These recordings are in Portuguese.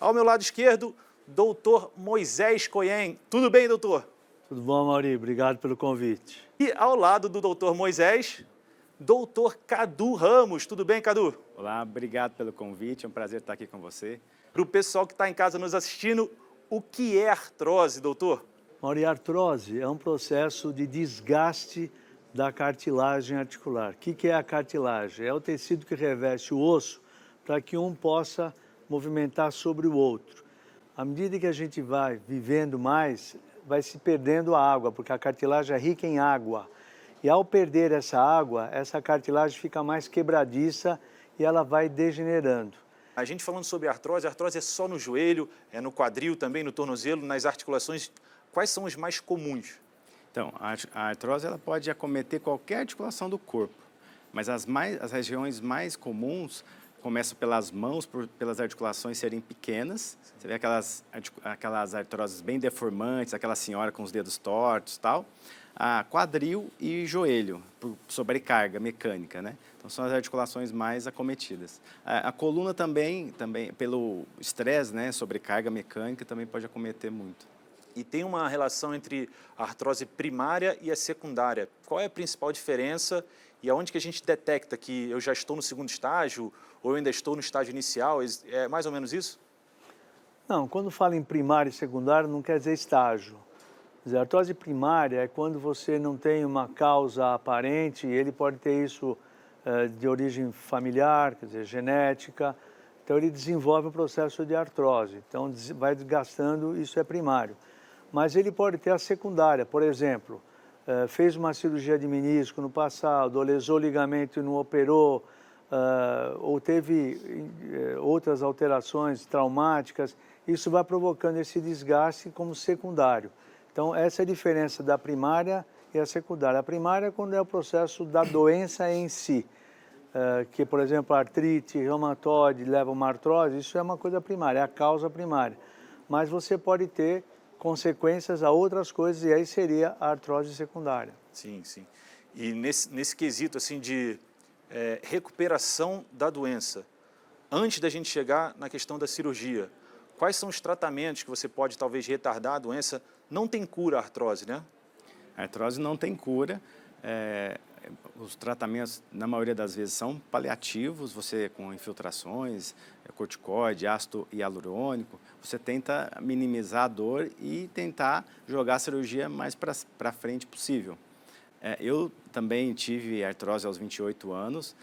Ao meu lado esquerdo, doutor Moisés Cohen. Tudo bem, doutor? Tudo bom, Mauri? Obrigado pelo convite. E ao lado do doutor Moisés, doutor Cadu Ramos. Tudo bem, Cadu? Olá, obrigado pelo convite, é um prazer estar aqui com você. Para o pessoal que está em casa nos assistindo, o que é artrose, doutor? Mauri, artrose é um processo de desgaste da cartilagem articular. O que é a cartilagem? É o tecido que reveste o osso para que um possa movimentar sobre o outro. À medida que a gente vai vivendo mais, vai se perdendo a água, porque a cartilagem é rica em água. E ao perder essa água, essa cartilagem fica mais quebradiça e ela vai degenerando. A gente falando sobre artrose é só no joelho, é no quadril também, no tornozelo, nas articulações. Quais são os mais comuns? Então, a artrose ela pode acometer qualquer articulação do corpo, mas as regiões mais comuns começam pelas mãos, pelas articulações serem pequenas. Você vê aquelas artroses bem deformantes, aquela senhora com os dedos tortos e tal. Quadril e joelho, por sobrecarga mecânica, né? Então, são as articulações mais acometidas. A coluna também pelo estresse, né, sobrecarga mecânica, também pode acometer muito. E tem uma relação entre a artrose primária e a secundária. Qual é a principal diferença e aonde que a gente detecta que eu já estou no segundo estágio ou eu ainda estou no estágio inicial? É mais ou menos isso? Não, quando fala em primário e secundário não quer dizer estágio. Quer dizer, a artrose primária é quando você não tem uma causa aparente, e ele pode ter isso de origem familiar, quer dizer, genética. Então ele desenvolve um processo de artrose. Então vai desgastando, isso é primário. Mas ele pode ter a secundária, por exemplo, fez uma cirurgia de menisco no passado, ou lesou o ligamento e não operou, ou teve outras alterações traumáticas, isso vai provocando esse desgaste como secundário. Então, essa é a diferença da primária e a secundária. A primária é quando é o processo da doença em si, que, por exemplo, a artrite reumatoide leva a uma artrose, isso é uma coisa primária, é a causa primária. Mas você pode ter consequências a outras coisas, e aí seria a artrose secundária. Sim, sim. E nesse quesito assim de recuperação da doença, antes da gente chegar na questão da cirurgia, quais são os tratamentos que você pode talvez retardar a doença? Não tem cura a artrose, né? A artrose não tem cura. Os tratamentos, na maioria das vezes, são paliativos, você com infiltrações, corticoide, ácido hialurônico, você tenta minimizar a dor e tentar jogar a cirurgia mais para frente possível. Eu também tive artrose aos 28 anos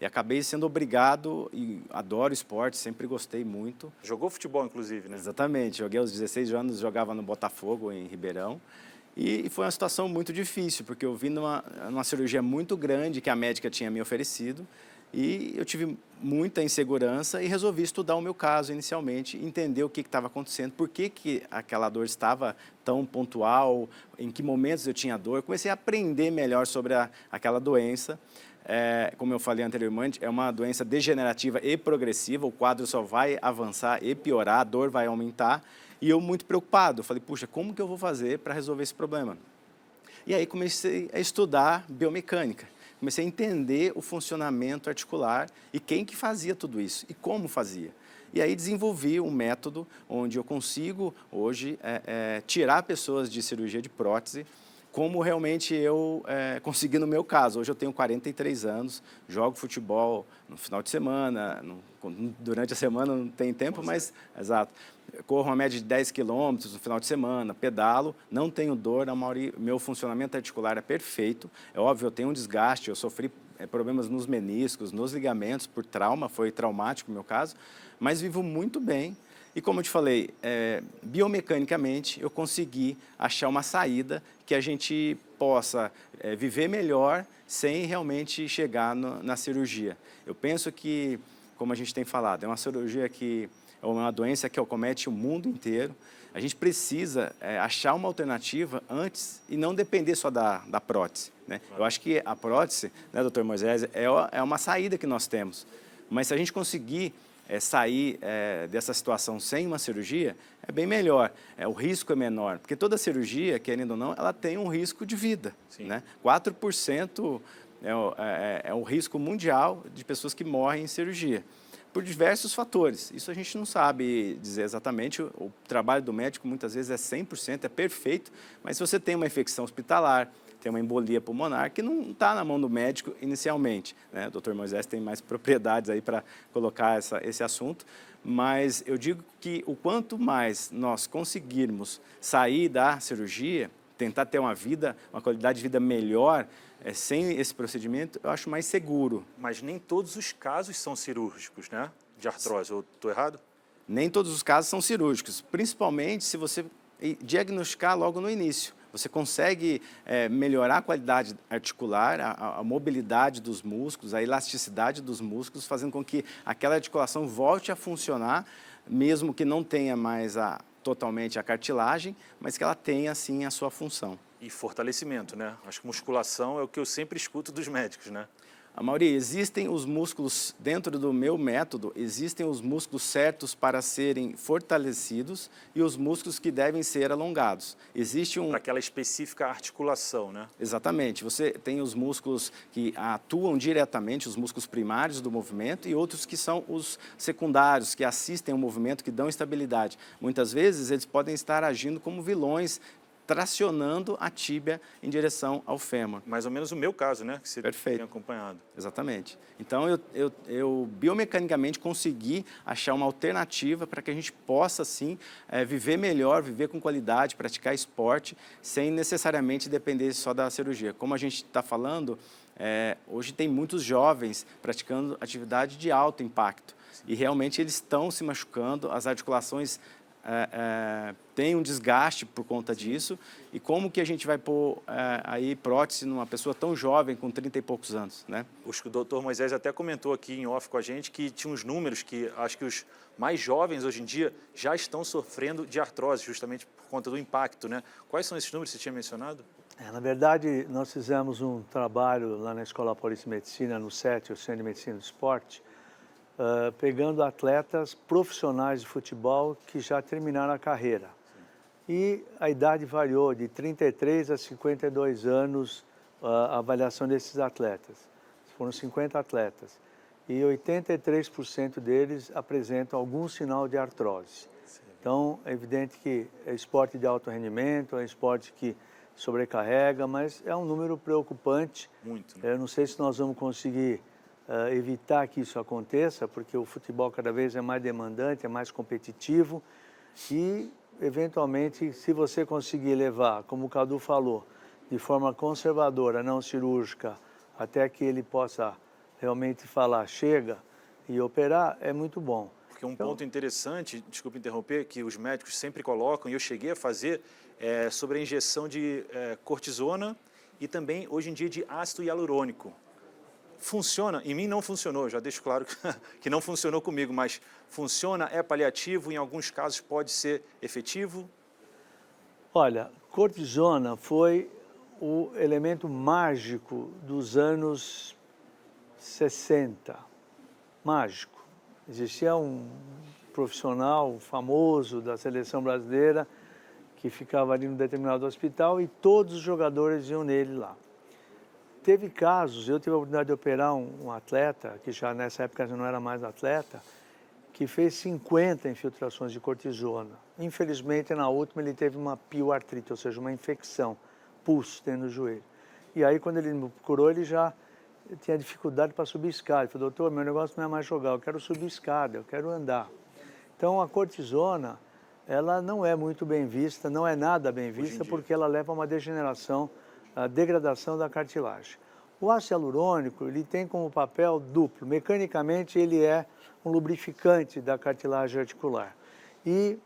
e acabei sendo obrigado, e adoro esporte, sempre gostei muito. Jogou futebol, inclusive, né? Exatamente, joguei aos 16 anos, jogava no Botafogo, em Ribeirão. E foi uma situação muito difícil, porque eu vim numa cirurgia muito grande que a médica tinha me oferecido e eu tive muita insegurança e resolvi estudar o meu caso inicialmente, entender o que estava acontecendo, por que aquela dor estava tão pontual, em que momentos eu tinha dor. Comecei a aprender melhor sobre aquela doença. Como eu falei anteriormente, é uma doença degenerativa e progressiva, o quadro só vai avançar e piorar, a dor vai aumentar. E eu muito preocupado, falei, puxa, como que eu vou fazer para resolver esse problema? E aí comecei a estudar biomecânica, comecei a entender o funcionamento articular e quem que fazia tudo isso e como fazia. E aí desenvolvi um método onde eu consigo hoje tirar pessoas de cirurgia de prótese, como realmente eu consegui no meu caso. Hoje eu tenho 43 anos, jogo futebol no final de semana, durante a semana não tem tempo, mas, exato, corro uma média de 10 quilômetros no final de semana, pedalo, não tenho dor, meu funcionamento articular é perfeito. É óbvio, eu tenho um desgaste, eu sofri problemas nos meniscos, nos ligamentos, por trauma, foi traumático o meu caso, mas vivo muito bem. E como eu te falei, biomecanicamente eu consegui achar uma saída que a gente possa viver melhor sem realmente chegar na cirurgia. Eu penso que, como a gente tem falado, é uma cirurgia que é uma doença que acomete o mundo inteiro. A gente precisa achar uma alternativa antes e não depender só da prótese, né? Eu acho que a prótese, né, doutor Moisés, é uma saída que nós temos. Mas se a gente conseguir sair dessa situação sem uma cirurgia, é bem melhor. O risco é menor, porque toda cirurgia, querendo ou não, ela tem um risco de vida, né? 4% é o risco mundial de pessoas que morrem em cirurgia. por diversos fatores. Isso a gente não sabe dizer exatamente. O trabalho do médico muitas vezes é 100%, é perfeito, mas se você tem uma infecção hospitalar, tem uma embolia pulmonar, que não está na mão do médico inicialmente, né? O Dr. Moisés tem mais propriedades aí para colocar esse assunto, mas eu digo que o quanto mais nós conseguirmos sair da cirurgia, tentar ter uma qualidade de vida melhor, sem esse procedimento, eu acho mais seguro. Mas nem todos os casos são cirúrgicos, né? De artrose, eu estou errado? Nem todos os casos são cirúrgicos, principalmente se você diagnosticar logo no início. Você consegue melhorar a qualidade articular, a mobilidade dos músculos, a elasticidade dos músculos, fazendo com que aquela articulação volte a funcionar, mesmo que não tenha mais totalmente a cartilagem, mas que ela tenha, sim, a sua função. E fortalecimento, né? Acho que musculação é o que eu sempre escuto dos médicos, né? Amaury, existem os músculos, dentro do meu método, existem os músculos certos para serem fortalecidos e os músculos que devem ser alongados. Existe Para aquela específica articulação, né? Exatamente. Você tem os músculos que atuam diretamente, os músculos primários do movimento, e outros que são os secundários, que assistem ao movimento, que dão estabilidade. Muitas vezes eles podem estar agindo como vilões, tracionando a tíbia em direção ao fêmur. Mais ou menos o meu caso, né? Que você Perfeito. tem acompanhado. Exatamente. Então, eu biomecanicamente consegui achar uma alternativa para que a gente possa, sim, viver melhor, viver com qualidade, praticar esporte, sem necessariamente depender só da cirurgia. Como a gente está falando, hoje tem muitos jovens praticando atividade de alto impacto. E realmente eles estão se machucando, as articulações tem um desgaste por conta disso, e como que a gente vai pôr aí prótese numa pessoa tão jovem, com 30 e poucos anos, né? O Dr. Moisés até comentou aqui em off com a gente que tinha uns números que acho que os mais jovens hoje em dia já estão sofrendo de artrose, justamente por conta do impacto, né? Quais são esses números que você tinha mencionado? Na verdade, nós fizemos um trabalho lá na Escola Paulista de Medicina, no CET, o Centro de Medicina do Esporte, pegando atletas profissionais de futebol que já terminaram a carreira. E a idade variou de 33 a 52 anos, a avaliação desses atletas. Foram 50 atletas. E 83% deles apresentam algum sinal de artrose. Então, é evidente que é esporte de alto rendimento, é esporte que sobrecarrega, mas é um número preocupante. Muito, né? Eu não sei se nós vamos conseguir evitar que isso aconteça, porque o futebol cada vez é mais demandante, é mais competitivo e, eventualmente, se você conseguir levar, como o Cadu falou, de forma conservadora, não cirúrgica, até que ele possa realmente falar chega e operar, é muito bom. Porque um ponto interessante, desculpe interromper, que os médicos sempre colocam, e eu cheguei a fazer, sobre a injeção de cortisona e também, hoje em dia, de ácido hialurônico. Funciona, em mim não funcionou, já deixo claro que não funcionou comigo, mas funciona, é paliativo, em alguns casos pode ser efetivo? Olha, cortisona foi o elemento mágico dos anos 60, mágico. Existia um profissional famoso da seleção brasileira que ficava ali num determinado hospital e todos os jogadores iam nele lá. Teve casos, eu tive a oportunidade de operar um atleta, que já nessa época já não era mais atleta, que fez 50 infiltrações de cortisona. Infelizmente, na última, ele teve uma pioartrite, ou seja, uma infecção, pus dentro do joelho. E aí, quando ele me curou, ele já tinha dificuldade para subir escada. Ele falou, doutor, meu negócio não é mais jogar, eu quero subir escada, eu quero andar. Então, a cortisona, ela não é muito bem vista, não é nada bem vista, porque ela leva a uma degeneração, a degradação da cartilagem. O ácido hialurônico, ele tem como papel duplo. Mecanicamente, ele é um lubrificante da cartilagem articular. E,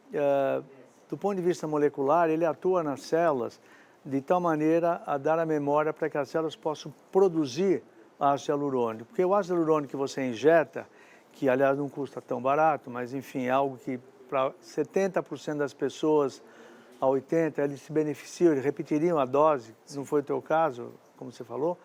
do ponto de vista molecular, ele atua nas células de tal maneira a dar a memória para que as células possam produzir ácido hialurônico. Porque o ácido hialurônico que você injeta, que aliás não custa tão barato, mas enfim, é algo que para 70% das pessoas a 80%, eles se beneficiam, eles repetiriam a dose, não foi o teu caso, como você falou,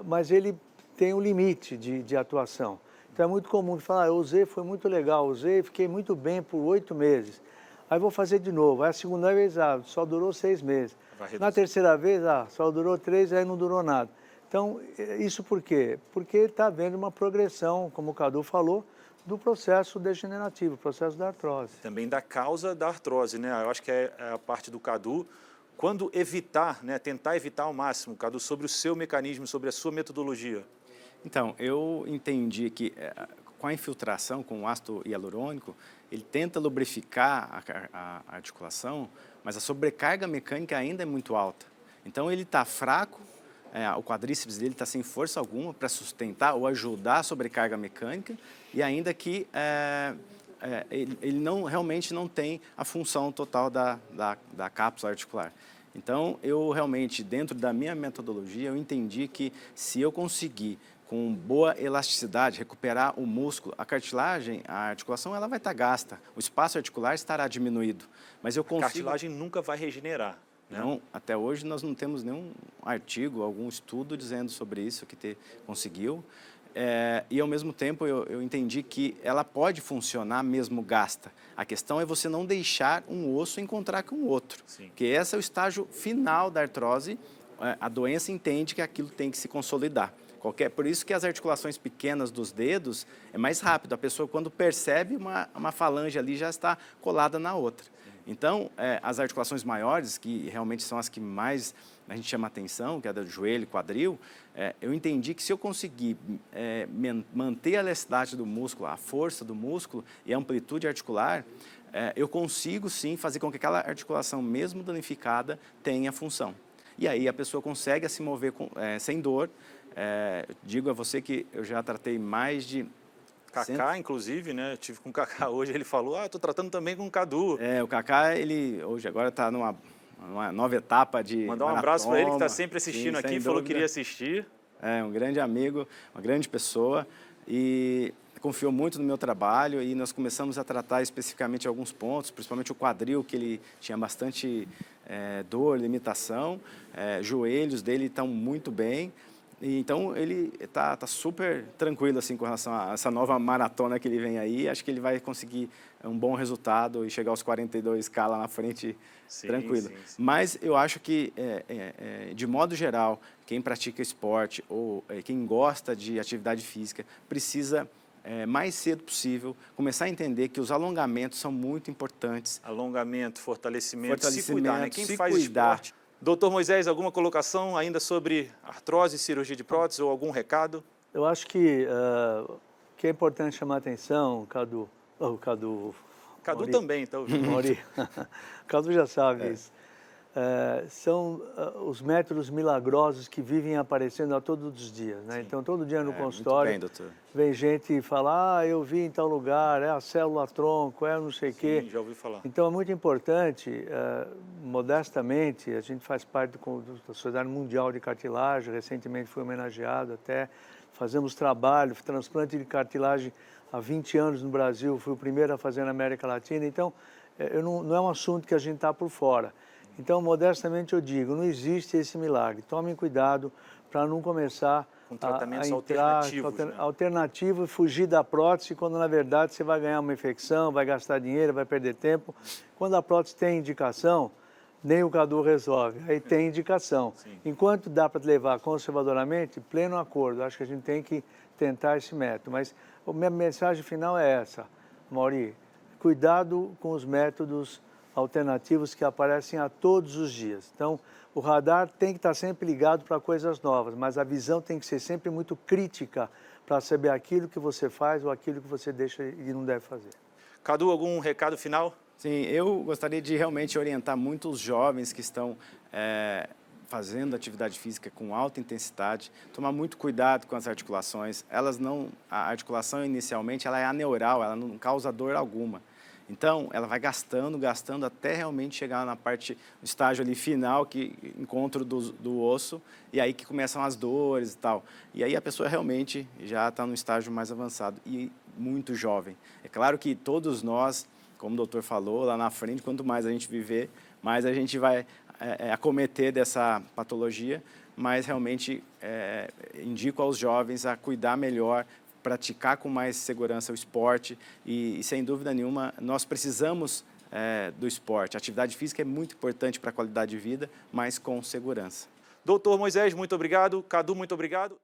mas ele tem um limite de atuação. Então é muito comum de falar, eu usei, foi muito legal, usei, fiquei muito bem por 8 meses. Aí vou fazer de novo, aí a segunda vez, só durou 6 meses. Na terceira vez, só durou 3, aí não durou nada. Então, isso por quê? Porque está havendo uma progressão, como o Cadu falou, do processo degenerativo, processo da artrose. Também da causa da artrose, né? Eu acho que é a parte do Cadu. Quando evitar, né, tentar evitar ao máximo, Cadu, sobre o seu mecanismo, sobre a sua metodologia? Então, eu entendi que com a infiltração, com o ácido hialurônico, ele tenta lubrificar a articulação, mas a sobrecarga mecânica ainda é muito alta. Então, ele está fraco, o quadríceps dele está sem força alguma para sustentar ou ajudar a sobrecarga mecânica, e ainda que ele realmente não tem a função total da cápsula articular. Então, eu realmente, dentro da minha metodologia, eu entendi que se eu conseguir, com boa elasticidade, recuperar o músculo, a cartilagem, a articulação, ela vai estar gasta, o espaço articular estará diminuído. Mas eu consigo... A cartilagem nunca vai regenerar. Né? Não, até hoje nós não temos nenhum artigo, algum estudo dizendo sobre isso que conseguiu. E, ao mesmo tempo, eu entendi que ela pode funcionar mesmo gasta. A questão é você não deixar um osso encontrar com o outro. Sim. Que esse é o estágio final da artrose. A doença entende que aquilo tem que se consolidar. Por isso que as articulações pequenas dos dedos é mais rápido. A pessoa, quando percebe, uma falange ali já está colada na outra. Então, as articulações maiores, que realmente são as que mais a gente chama atenção, que é a do joelho, quadril, eu entendi que se eu conseguir manter a elasticidade do músculo, a força do músculo e a amplitude articular, eu consigo sim fazer com que aquela articulação, mesmo danificada, tenha função. E aí a pessoa consegue se mover sem dor. Digo a você que eu já tratei mais de... Kaká, inclusive, né? Eu tive com o Kaká hoje, ele falou, estou tratando também com o Cadu. O Kaká, ele hoje agora está numa nova etapa de Mandar um abraço para ele que está sempre assistindo aqui, falou que queria assistir. Um grande amigo, uma grande pessoa e confiou muito no meu trabalho e nós começamos a tratar especificamente alguns pontos, principalmente o quadril, que ele tinha bastante dor, limitação, joelhos dele estão muito bem. Então, ele está super tranquilo assim, com relação a essa nova maratona que ele vem aí. Acho que ele vai conseguir um bom resultado e chegar aos 42K lá na frente tranquilo. Sim. Mas eu acho que, de modo geral, quem pratica esporte ou quem gosta de atividade física precisa, mais cedo possível, começar a entender que os alongamentos são muito importantes. Alongamento, fortalecimento, se cuidar, né? Quem se faz cuidar. Esporte... Doutor Moisés, alguma colocação ainda sobre artrose, cirurgia de prótese ou algum recado? Eu acho que é importante chamar a atenção, Cadu... Cadu Mauri. também, tá ouvindo? Mauri. Cadu já sabe isso. São os métodos milagrosos que vivem aparecendo a todos os dias, né? Então, todo dia no consultório, muito bem, doutor. Vem gente falar, eu vi em tal lugar, é a célula-tronco, não sei o quê. Sim, já ouvi falar. Então, é muito importante, modestamente, a gente faz parte da Sociedade Mundial de Cartilagem, recentemente foi homenageado até, fazemos trabalho, transplante de cartilagem há 20 anos no Brasil, fui o primeiro a fazer na América Latina, então, não é um assunto que a gente está por fora. Então, modestamente eu digo, não existe esse milagre. Tomem cuidado para não começar com tratamentos alternativos, alternativo e fugir da prótese, quando na verdade você vai ganhar uma infecção, vai gastar dinheiro, vai perder tempo. Quando a prótese tem indicação, nem o Cadu resolve, aí tem indicação. Sim. Enquanto dá para levar conservadoramente, pleno acordo. Acho que a gente tem que tentar esse método. Mas a minha mensagem final é essa, Mauri, cuidado com os métodos alternativos que aparecem a todos os dias. Então, o radar tem que estar sempre ligado para coisas novas, mas a visão tem que ser sempre muito crítica para saber aquilo que você faz ou aquilo que você deixa e não deve fazer. Cadu, algum recado final? Sim, eu gostaria de realmente orientar muito os jovens que estão fazendo atividade física com alta intensidade, tomar muito cuidado com as articulações. A articulação inicialmente ela é aneural, ela não causa dor alguma. Então, ela vai gastando até realmente chegar no estágio ali final, encontro do osso, e aí que começam as dores e tal. E aí a pessoa realmente já está no estágio mais avançado e muito jovem. É claro que todos nós, como o doutor falou, lá na frente, quanto mais a gente viver, mais a gente vai acometer dessa patologia, mas realmente indico aos jovens a cuidar melhor, praticar com mais segurança o esporte e, sem dúvida nenhuma, nós precisamos do esporte. A atividade física é muito importante para a qualidade de vida, mas com segurança. Doutor Moisés, muito obrigado. Cadu, muito obrigado.